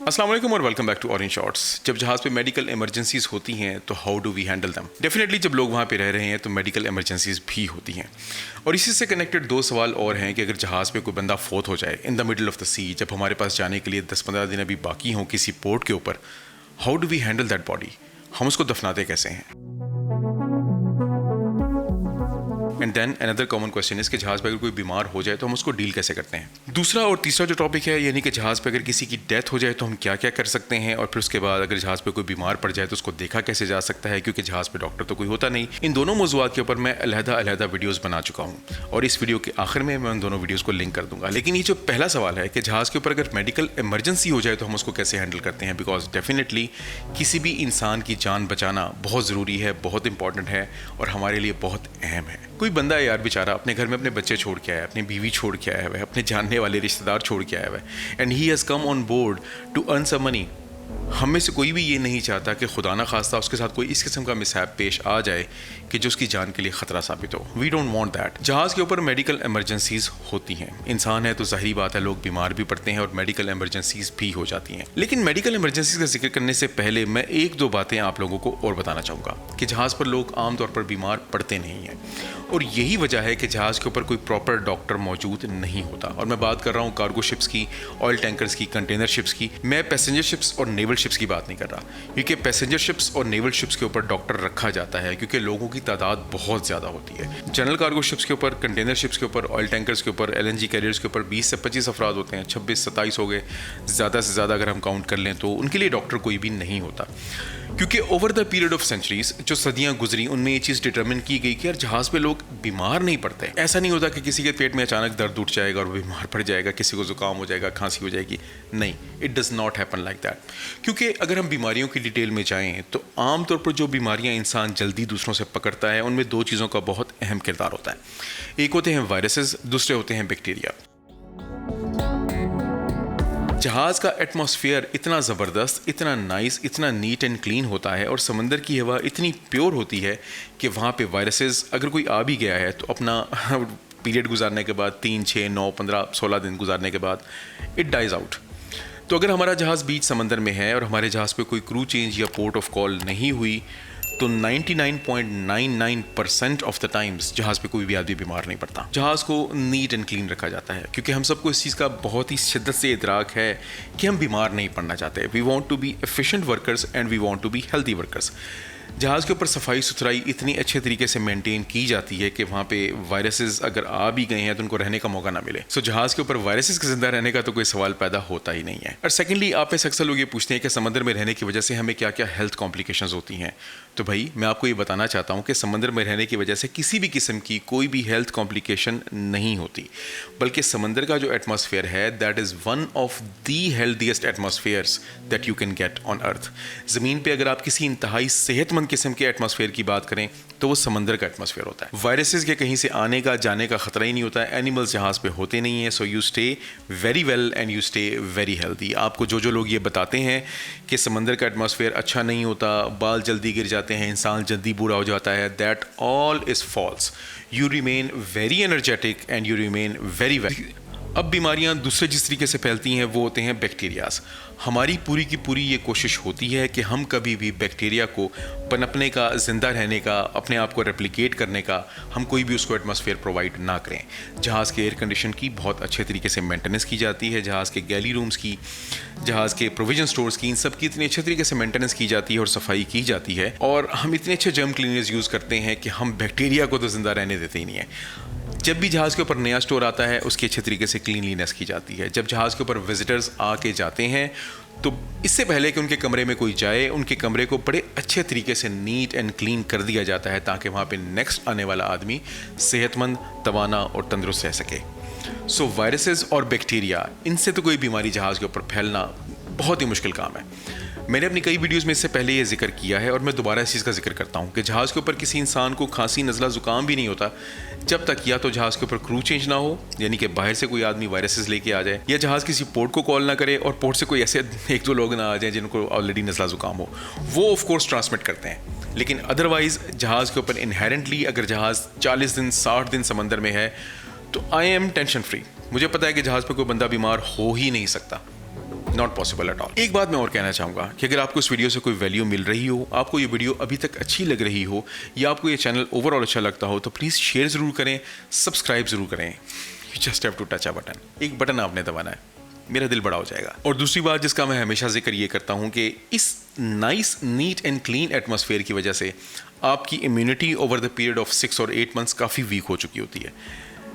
अस्सलाम वालेकुम और welcome back to orange shorts. जब जहाज़ पे मेडिकल इमरजेंसीज होती हैं तो how do we handle them. Definitely जब लोग वहाँ पे रह रहे हैं तो मेडिकल इमरजेंसीज भी होती हैं। और इसी से कनेक्टेड दो सवाल और हैं कि अगर जहाज़ पे कोई बंदा फोत हो जाए in the middle of the sea, जब हमारे पास जाने के लिए 10-15 दिन अभी बाकी हों किसी पोर्ट के ऊपर, how do we handle that body. हम उसको दफनाते कैसे हैं। And then another common question is कि जहाज़ पे अगर कोई बीमार हो जाए तो हम उसको डील कैसे करते हैं। दूसरा और तीसरा जो टॉपिक है यानी कि जहाज़ पे अगर किसी की डेथ हो जाए तो हम क्या क्या कर सकते हैं, और फिर उसके बाद अगर जहाज़ पे कोई बीमार पड़ जाए तो उसको देखा कैसे जा सकता है, क्योंकि जहाज़ पे डॉक्टर तो कोई होता नहीं। इन दोनों मौज़ूआत के ऊपर मैं अलहदा वीडियोज़ बना चुका हूँ और इस वीडियो के आखिर में मैं उन दोनों वीडियोज़ को लिंक कर दूंगा। लेकिन ये जो पहला सवाल है कि जहाज़ के ऊपर अगर मेडिकल इमरजेंसी हो जाए तो हम उसको कैसे हैंडल करते हैं, बिकॉज डेफिनेटली किसी भी इंसान की जान बचाना बहुत ज़रूरी है, बहुत इंपॉर्टेंट है और हमारे लिए बहुत अहम है। कोई बंदा है यार बेचारा अपने घर में अपने बच्चे छोड़ के आया है, अपनी बीवी छोड़ के आया है, अपने जानने वाले रिश्तेदार छोड़ के आया है, and he has come on board to earn some money. हम में से कोई भी ये नहीं चाहता कि खुदा ना खास्ता उसके साथ कोई इस किस्म का मिसहैप पेश आ जाए कि जो उसकी जान के लिए ख़तरा साबित हो। We don't want that. जहाज़ के ऊपर मेडिकल इमरजेंसीज होती हैं। इंसान है तो ज़ाहिरी बात है लोग बीमार भी पड़ते हैं और मेडिकल इमरजेंसीज भी हो जाती हैं। लेकिन मेडिकल इमरजेंसीज का जिक्र करने से पहले मैं एक दो बातें आप लोगों को और बताना चाहूँगा कि जहाज़ पर लोग आमतौर पर बीमार पड़ते नहीं हैं और यही वजह है कि जहाज़ के ऊपर कोई प्रॉपर डॉक्टर मौजूद नहीं होता। और मैं बात कर रहा हूँ कार्गो शिप्स की, ऑयल टैंकर्स की, कंटेनर शिप्स की। मैं पैसेंजर शिप्स और नेवल शिप्स की बात नहीं कर रहा, क्योंकि पैसेंजर शिप्स और नेवल शिप्स के ऊपर डॉक्टर रखा जाता है क्योंकि लोगों की तादाद बहुत ज़्यादा होती है। जनरल कार्गो शिप्स के ऊपर, कंटेनर शिप्स के ऊपर, ऑयल टैंकर्स के ऊपर, LNG कैरियर्स के ऊपर 20 से 25 अफराद होते हैं, 26-27 हो गए ज़्यादा से ज़्यादा अगर हम काउंट कर लें तो। उनके लिए डॉक्टर कोई भी नहीं होता क्योंकि over the period of centuries जो सदियां गुजरी उनमें ये चीज़ डिटरमिन की गई कि यार जहाज़ पे लोग बीमार नहीं पड़ते। ऐसा नहीं होता कि किसी के पेट में अचानक दर्द उठ जाएगा और बीमार पड़ जाएगा, किसी को जुकाम हो जाएगा, खांसी हो जाएगी। नहीं, it does not happen like that. क्योंकि अगर हम बीमारियों की डिटेल में जाएँ तो आमतौर पर जो बीमारियाँ इंसान जल्दी दूसरों से पकड़ता है उनमें दो चीज़ों का बहुत अहम किरदार होता है। एक होते हैं वायरसेस, दूसरे होते हैं बैक्टीरिया। जहाज़ का एटमॉस्फेयर इतना ज़बरदस्त, इतना नाइस, इतना नीट एंड क्लीन होता है और समंदर की हवा इतनी प्योर होती है कि वहाँ पे वायरसेस अगर कोई आ भी गया है तो अपना पीरियड गुजारने के बाद 3, 6, 9, 15, 16 दिन गुजारने के बाद इट डाइज आउट। तो अगर हमारा जहाज़ बीच समंदर में है और हमारे जहाज़ पे कोई क्रू चेंज या पोर्ट ऑफ कॉल नहीं हुई तो 99.99% ऑफ द टाइम्स जहाज़ पे कोई भी आदमी बीमार नहीं पड़ता। जहाज़ को नीट एंड क्लीन रखा जाता है क्योंकि हम सबको इस चीज़ का बहुत ही शिद्दत से इदराक है कि हम बीमार नहीं पड़ना चाहते। We want to be efficient workers and we want to be healthy workers. जहाज़ के ऊपर सफाई सुथराई इतनी अच्छे तरीके से मेंटेन की जाती है कि वहाँ पे वायरसेस अगर आ भी गए हैं तो उनको रहने का मौका ना मिले। सो जहाज़ के ऊपर वायरसेस के जिंदा रहने का तो कोई सवाल पैदा होता ही नहीं है। और सेकेंडली आप में से अक्सर लोग ये पूछते हैं कि समंदर में रहने की वजह से हमें क्या क्या हेल्थ कॉम्प्लिकेशंस होती हैं। तो भाई मैं आपको ये बताना चाहता हूँ कि समंदर में रहने की वजह से किसी भी किस्म की कोई भी हेल्थ कॉम्प्लिकेशन नहीं होती, बल्कि समंदर का जो एटमॉस्फेयर है that is one of the healthiest एटमॉस्फेयर्स that you can get on earth. ज़मीन पे अगर आप किसी इंतहाई सेहतमंद किस्म के एटमॉस्फेयर की बात करें तो वो समंदर का एटमॉस्फेयर होता है। वायरसेस के कहीं से आने का जाने का खतरा ही नहीं होता है। एनिमल्स जहाज़ पे होते नहीं है। So you stay very well and you stay very healthy. आपको जो लोग ये बताते हैं कि समंदर का एटमॉस्फेयर अच्छा नहीं होता, बाल जल्दी गिर जाते हैं, इंसान जल्दी बूढ़ा हो जाता है, that all is false. You remain very energetic and you remain very well. अब बीमारियां दूसरे जिस तरीके से फैलती हैं वो होते हैं बैक्टीरियाज। हमारी पूरी की पूरी ये कोशिश होती है कि हम कभी भी बैक्टीरिया को पनपने का, जिंदा रहने का, अपने आप को रेप्लिकेट करने का हम कोई भी उसको एटमॉस्फेयर प्रोवाइड ना करें। जहाज़ के एयर कंडीशन की बहुत अच्छे तरीके से मेंटेनेंस की जाती है, जहाज़ के गैली रूम्स की, जहाज़ के प्रोविजन स्टोर्स की, इन सब की इतनी अच्छे तरीके से मेंटेनेंस की जाती है और सफाई की जाती है और हम इतने अच्छे जर्म क्लीनर्स यूज़ करते हैं कि हम बैक्टीरिया को तो ज़िंदा रहने देते ही नहीं है। जब भी जहाज़ के ऊपर नया स्टोर आता है उसकी अच्छे तरीके से क्लीनलीनेस की जाती है। जब जहाज़ के ऊपर विजिटर्स आके जाते हैं तो इससे पहले कि उनके कमरे में कोई जाए, उनके कमरे को बड़े अच्छे तरीके से नीट एंड क्लीन कर दिया जाता है ताकि वहाँ पे नेक्स्ट आने वाला आदमी सेहतमंद, तवाना और तंदुरुस्त रह सके। सो वायरसेस और बैक्टीरिया, इनसे तो कोई बीमारी जहाज़ के ऊपर फैलना बहुत ही मुश्किल काम है। मैंने अपनी कई वीडियोस में इससे पहले ये जिक्र किया है और मैं दोबारा इस चीज़ का जिक्र करता हूँ कि जहाज़ के ऊपर किसी इंसान को खांसी, नज़ला, ज़ुकाम भी नहीं होता जब तक या तो जहाज़ के ऊपर क्रू चेंज ना हो, यानी कि बाहर से कोई आदमी वायरसेस लेके आ जाए, या जहाज़ किसी पोर्ट को कॉल ना करे और पोर्ट से कोई ऐसे 1-2 लोग ना आ जाए जिनको ऑलरेडी नज़ला ज़ुकाम हो। वो ऑफ कोर्स ट्रांसमिट करते हैं, लेकिन अदरवाइज़ जहाज़ के ऊपर इनहेरेंटली अगर जहाज़ 40 दिन 60 दिन समंदर में है तो आई एम टेंशन फ्री। मुझे पता है कि जहाज़ पर कोई बंदा बीमार हो ही नहीं सकता। Not possible at all. एक बात मैं और कहना चाहूँगा कि अगर आपको इस वीडियो से कोई वैल्यू मिल रही हो, आपको ये वीडियो अभी तक अच्छी लग रही हो या आपको ये चैनल ओवरऑल अच्छा लगता हो, तो प्लीज़ शेयर ज़रूर करें, सब्सक्राइब ज़रूर करें। You just have to touch a button, एक बटन आपने दबाना है, मेरा दिल बड़ा हो जाएगा। और दूसरी बात जिसका मैं हमेशा जिक्र ये करता हूँ कि इस nice, neat and clean atmosphere की वजह से आपकी immunity over the period of 6 और 8 मंथ्स काफ़ी वीक हो चुकी होती है।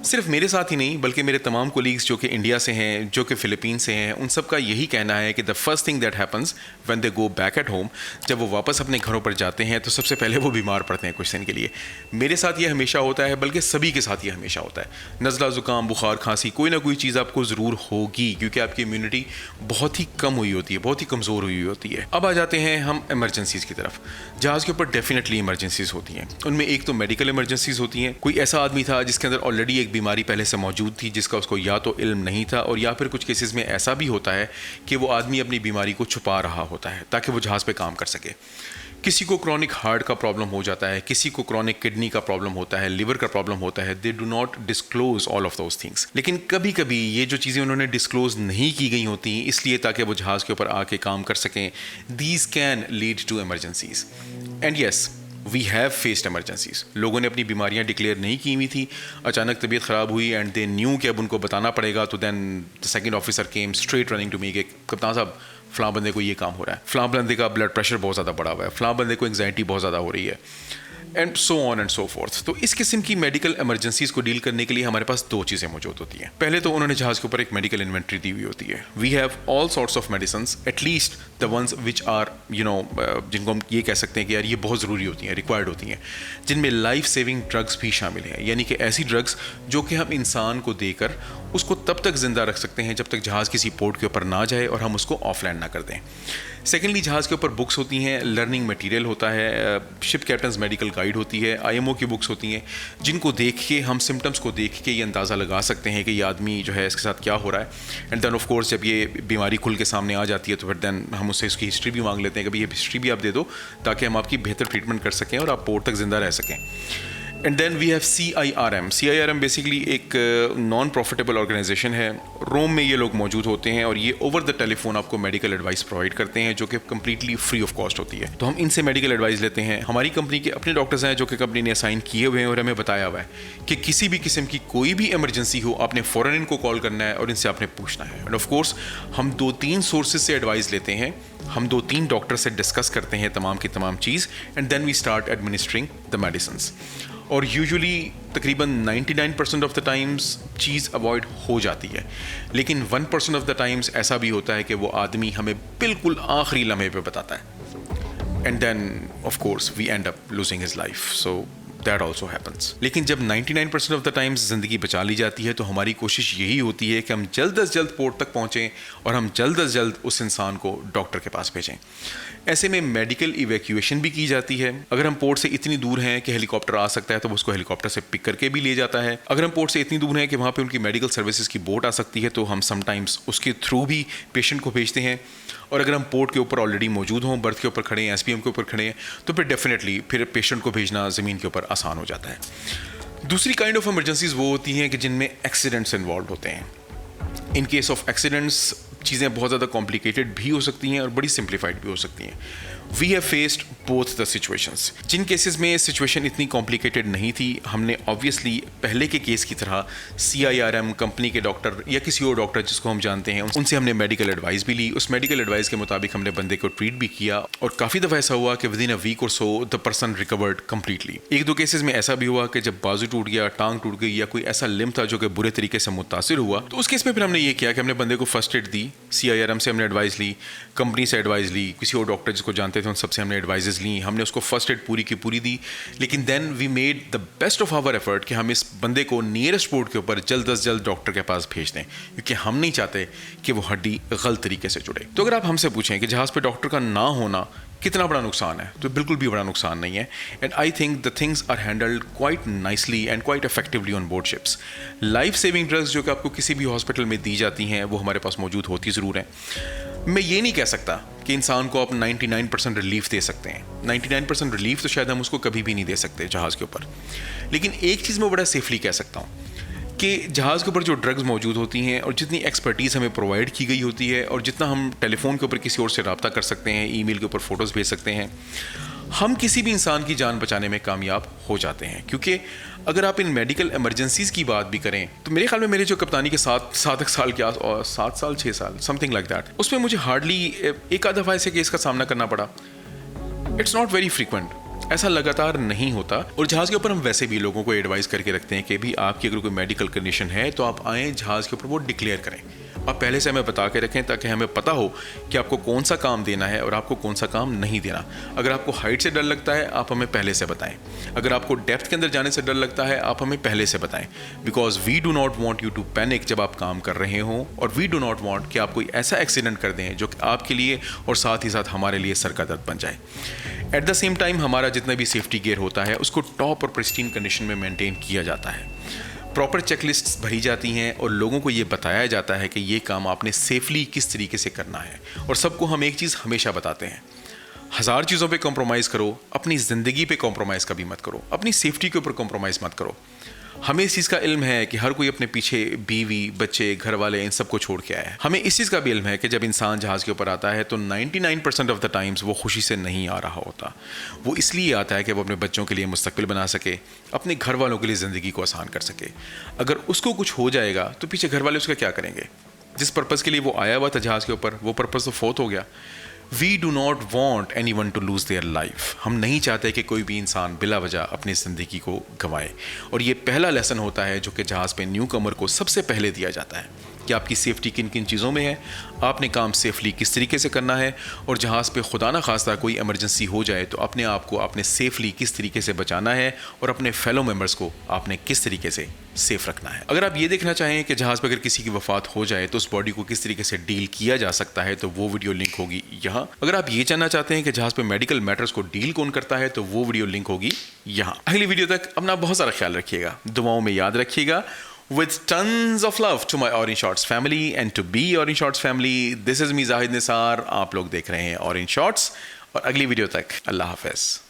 सिर्फ मेरे साथ ही नहीं बल्कि मेरे तमाम कोलीग्स जो कि इंडिया से हैं, जो कि फ़िलिपीन से हैं, उन सब का यही कहना है कि the first thing that happens when they go back at home, जब वो वापस अपने घरों पर जाते हैं तो सबसे पहले वो बीमार पड़ते हैं कुछ दिन के लिए। मेरे साथ ये हमेशा होता है, बल्कि सभी के साथ ये हमेशा होता है। नज़ला, ज़ुकाम, बुखार, खांसी, कोई ना कोई चीज़ आपको ज़रूर होगी क्योंकि आपकी इम्यूनिटी बहुत ही कम हुई होती है, बहुत ही कमज़ोर हुई होती है। अब आ जाते हैं हम इमरजेंसीज़ की तरफ। जहाज़ के ऊपर डेफिनेटली इमरजेंसीज़ होती हैं। उनमें एक तो मेडिकल इमरजेंसीज़ होती हैं। कोई ऐसा आदमी था जिसके अंदर ऑलरेडी एक बीमारी पहले से मौजूद थी जिसका उसको या तो इल्म नहीं था, और या फिर कुछ केसेस में ऐसा भी होता है कि वो आदमी अपनी बीमारी को छुपा रहा होता है ताकि वो जहाज़ पे काम कर सके। किसी को क्रॉनिक हार्ट का प्रॉब्लम हो जाता है, किसी को क्रॉनिक किडनी का प्रॉब्लम होता है, लिवर का प्रॉब्लम होता है। They do not disclose all of those things. लेकिन कभी कभी ये जो चीज़ें उन्होंने डिस्क्लोज नहीं की गई होती इसलिए ताकि वो जहाज़ के ऊपर आके काम कर सकें, these can lead to emergencies. And yes, we have faced emergencies. लोगों ने अपनी बीमारियां डिक्लेयर नहीं की हुई थी, अचानक तबीयत ख़राब हुई एंड दे न्यू कि अब उनको बताना पड़ेगा, तो then the second officer came straight running to me कि कप्तान साहब, फ़लाँ बंदे को ये काम हो रहा है, फ़लाँ बंदे का ब्लड प्रेशर बहुत ज़्यादा बढ़ा हुआ है, फ़लाँ बंदे को एंग्जाइटी बहुत ज़्यादा हो रही है, and so on and so fourth. तो इस किस्म की मेडिकल इमरजेंसीज को डील करने के लिए हमारे पास दो चीज़ें मौजूद होती हैं। पहले तो उन्होंने जहाज़ के ऊपर एक मेडिकल इन्वेंट्री दी हुई होती है। We have all sorts of medicines, at least the ones which are जिनको हम ये कह सकते हैं कि यार ये बहुत ज़रूरी होती हैं, रिक्वायर्ड होती हैं, जिनमें लाइफ सेविंग ड्रग्स भी शामिल हैं। यानी कि ऐसी ड्रग्स जो कि हम इंसान को देकर उसको तब तक ज़िंदा रख सकते हैं जब तक जहाज़ किसी पोर्ट के ऊपर ना जाए और हम उसको ऑफलैंड ना कर दें। सेकेंडली, जहाज़ के ऊपर बुक्स होती हैं, लर्निंग मटेरियल होता है, शिप कैप्टन्स मेडिकल गाइड होती है, आईएमओ की बुक्स होती हैं, जिनको देख के हम सिम्टम्स को देख के ये अंदाज़ा लगा सकते हैं कि ये आदमी जो है इसके साथ क्या हो रहा है। एंड देन ऑफ कोर्स जब ये बीमारी खुल के सामने आ जाती है तो फिर देन हम उससे इसकी हिस्ट्री भी मांग लेते हैं कि भाई ये हिस्ट्री भी आप दे दो ताकि हम आपकी बेहतर ट्रीटमेंट कर सकें और आप पोर्ट तक ज़िंदा रह सकें। And then we have CIRM। CIRM basically एक नॉन प्रॉफिटेबल ऑर्गेनाइजेशन है। रोम में ये लोग मौजूद होते हैं और ये ओवर द टेलीफोन आपको मेडिकल एडवाइस प्रोवाइड करते हैं जो कि कम्प्लीटली फ्री ऑफ कॉस्ट होती है। तो हम इनसे मेडिकल एडवाइस लेते हैं। हमारी कंपनी के अपने डॉक्टर्स हैं जो कि कंपनी ने असाइन किए हुए हैं और हमें बताया हुआ है कि किसी भी किस्म की कोई भी इमरजेंसी हो आपने फ़ौरन इनको कॉल करना है और इनसे आपने पूछना है। एंड ऑफ कोर्स हम 2-3 सोर्सेज से एडवाइस लेते हैं, हम 2-3 डॉक्टर से डिस्कस करते हैं तमाम की तमाम चीज़, and then we start administering the medicines. और यूजुअली तकरीबन 99% ऑफ द टाइम्स चीज़ अवॉइड हो जाती है, लेकिन 1% ऑफ द टाइम्स ऐसा भी होता है कि वो आदमी हमें बिल्कुल आखिरी लम्हे पे बताता है, and then of course we end up losing his life. So that also happens. लेकिन जब 99% ऑफ द टाइम्स ज़िंदगी बचा ली जाती है तो हमारी कोशिश यही होती है कि हम जल्द अज जल्द पोर्ट तक पहुँचें और हम जल्द अज जल्द उस इंसान को डॉक्टर के पास भेजें। ऐसे में मेडिकल इवैक्यूएशन भी की जाती है। अगर हम पोर्ट से इतनी दूर हैं कि हेलीकॉप्टर आ सकता है तो उसको हेलीकॉप्टर से पिक करके भी ले जाता है। अगर हम पोर्ट से इतनी दूर हैं कि वहाँ पे उनकी मेडिकल सर्विसेज की बोट आ सकती है तो हम समटाइम्स उसके थ्रू भी पेशेंट को भेजते हैं। और अगर हम पोर्ट के ऊपर ऑलरेडी मौजूद हों, बर्थ के ऊपर खड़े हैं, SPM के ऊपर खड़े हैं, तो फिर डेफिनेटली फिर पेशेंट को भेजना ज़मीन के ऊपर आसान हो जाता है। दूसरी काइंड ऑफ इमरजेंसीज वो होती हैं कि जिनमें एक्सीडेंट्स इन्वॉल्व होते हैं। इन केस ऑफ एक्सीडेंट्स चीज़ें बहुत ज़्यादा कॉम्प्लिकेटेड भी हो सकती हैं और बड़ी सिंप्लीफाइड भी हो सकती हैं। We have faced both the situations. जिन केसेस में सिचुएशन इतनी कॉम्प्लिकेटेड नहीं थी, हमने ऑब्वियसली पहले के केस की तरह CIRM कंपनी के डॉक्टर या किसी और डॉक्टर जिसको हम जानते हैं उनसे हमने मेडिकल एडवाइस भी ली। उस मेडिकल एडवाइस के मुताबिक हमने बंदे को ट्रीट भी किया और काफ़ी दफ़ा ऐसा हुआ कि विदिन अ वीक और so the person recovered completely. 1-2 cases में ऐसा भी हुआ कि जब बाजू टूट गया, टांग टूट गई या कोई ऐसा लिम्ब था जो कि बुरे तरीके से मुतासिर हुआ, तो उस केस में फिर हमने ये किया कि हमने बंदे को फर्स्ट एड दी। CIRM से हमने एडवाइस ली, कंपनी से एडवाइस ली, किसी और डॉक्टर जिसको जानते थे उन सबसे हमने एडवाइजेस ली, हमने उसको फर्स्ट एड पूरी की पूरी दी। लेकिन then we made the best of our effort कि हम इस बंदे को नियरेस्ट पोर्ट के ऊपर जल्द अज जल्द डॉक्टर के पास भेज दें, क्योंकि हम नहीं चाहते कि वो हड्डी गलत तरीके से जुड़े। तो अगर आप हमसे पूछें कि जहाज़ पे डॉक्टर का ना होना कितना बड़ा नुकसान है, तो बिल्कुल भी बड़ा नुकसान नहीं है। And I think the things are handled quite nicely and quite effectively on board ships. Life saving drugs जो कि आपको किसी भी हॉस्पिटल में दी जाती हैं वो हमारे पास मौजूद होती ज़रूर हैं। मैं ये नहीं कह सकता कि इंसान को आप 99% रिलीफ दे सकते हैं। 99% रिलीफ तो शायद हम उसको कभी भी नहीं दे सकते जहाज़ के ऊपर, लेकिन एक चीज़ मैं बड़ा सेफली कह सकता हूँ कि जहाज़ के ऊपर जो ड्रग्स मौजूद होती हैं और जितनी एक्सपर्टीज़ हमें प्रोवाइड की गई होती है और जितना हम टेलीफोन के ऊपर किसी और से रब्ता कर सकते हैं, ईमेल के ऊपर फ़ोटोज़ भेज सकते हैं, हम किसी भी इंसान की जान बचाने में कामयाब हो जाते हैं। क्योंकि अगर आप इन मेडिकल इमरजेंसीज़ की बात भी करें तो मेरे ख्याल में मेरे जो कप्तानी के 7 साल के और 7 साल 6 साल समथिंग लाइक दैट, उसमें मुझे हार्डली एक आध दफ़ा ऐसे केस का सामना करना पड़ा। इट्स नॉट वेरी फ्रीक्वेंट, ऐसा लगातार नहीं होता। और जहाज़ के ऊपर हम वैसे भी लोगों को एडवाइस करके रखते हैं कि भी आपकी अगर कोई मेडिकल कंडीशन है तो आप आएँ जहाज़ के ऊपर वो डिक्लेयर करें। आप पहले से हमें बता के रखें ताकि हमें पता हो कि आपको कौन सा काम देना है और आपको कौन सा काम नहीं देना। अगर आपको हाइट से डर लगता है आप हमें पहले से बताएं। अगर आपको डेप्थ के अंदर जाने से डर लगता है आप हमें पहले से बताएं। Because we do not want you to panic जब आप काम कर रहे हों, और वी डू नॉट वांट कि आप कोई ऐसा एक्सीडेंट कर दें जो आपके लिए और साथ ही साथ हमारे लिए सर का दर्द बन जाए। एट द सेम टाइम हमारा जितना भी सेफ्टी गियर होता है उसको टॉप और प्रिस्टीन कंडीशन में मेंटेन किया जाता है। प्रॉपर चेकलिस्ट्स भरी जाती हैं और लोगों को ये बताया जाता है कि ये काम आपने सेफली किस तरीके से करना है। और सबको हम एक चीज़ हमेशा बताते हैं, 1000 चीज़ों पे कॉम्प्रोमाइज़ करो, अपनी ज़िंदगी पे कॉम्प्रोमाइज़ कभी मत करो, अपनी सेफ्टी के ऊपर कॉम्प्रोमाइज़ मत करो। हमें इस चीज़ का इल्म है कि हर कोई अपने पीछे बीवी, बच्चे, घर वाले इन सबको छोड़ के आया है। हमें इस चीज़ का भी इल्म है कि जब इंसान जहाज़ के ऊपर आता है तो 99% ऑफ द टाइम्स वो खुशी से नहीं आ रहा होता। वो इसलिए आता है कि वो अपने बच्चों के लिए मुस्तकबिल बना सके, अपने घर वालों के लिए ज़िंदगी को आसान कर सके। अगर उसको कुछ हो जाएगा तो पीछे घर वाले उसका क्या करेंगे? जिस पर्पज़ के लिए वो आया हुआ था जहाज़ के ऊपर, वो पर्पज़ तो फोत हो गया। We do not want any one to lose their life. हम नहीं चाहते कि कोई भी इंसान बिला वजह अपनी ज़िंदगी को गंवाए। और ये पहला लेसन होता है जो कि जहाज़ पे न्यू कमर को सबसे पहले दिया जाता है कि आपकी सेफ्टी किन किन चीज़ों में है, आपने काम सेफली किस तरीके से करना है, और जहाज़ पे खुदा ना खास्ता कोई इमरजेंसी हो जाए तो अपने आप को आपने सेफली किस तरीके से बचाना है और अपने फेलो मेंबर्स को आपने किस तरीके से सेफ रखना है। अगर आप ये देखना चाहें कि जहाज़ पे अगर किसी की वफात हो जाए तो उस बॉडी को किस तरीके से डील किया जा सकता है तो वो वीडियो लिंक होगी यहाँ। अगर आप ये जानना चाहते हैं कि जहाज़ पे मेडिकल मैटर्स को डील कौन करता है तो वो वीडियो लिंक होगी यहाँ। अगली वीडियो तक अपना बहुत सारा ख्याल रखिएगा, दुआओं में याद रखिएगा। With tons of love to my Orange Shorts family and to be Orange Shorts family, this is me Zahid Nisar। आप लोग देख रहे हैं Orange Shorts, और अगली वीडियो तक अल्लाह हाफ़िज़।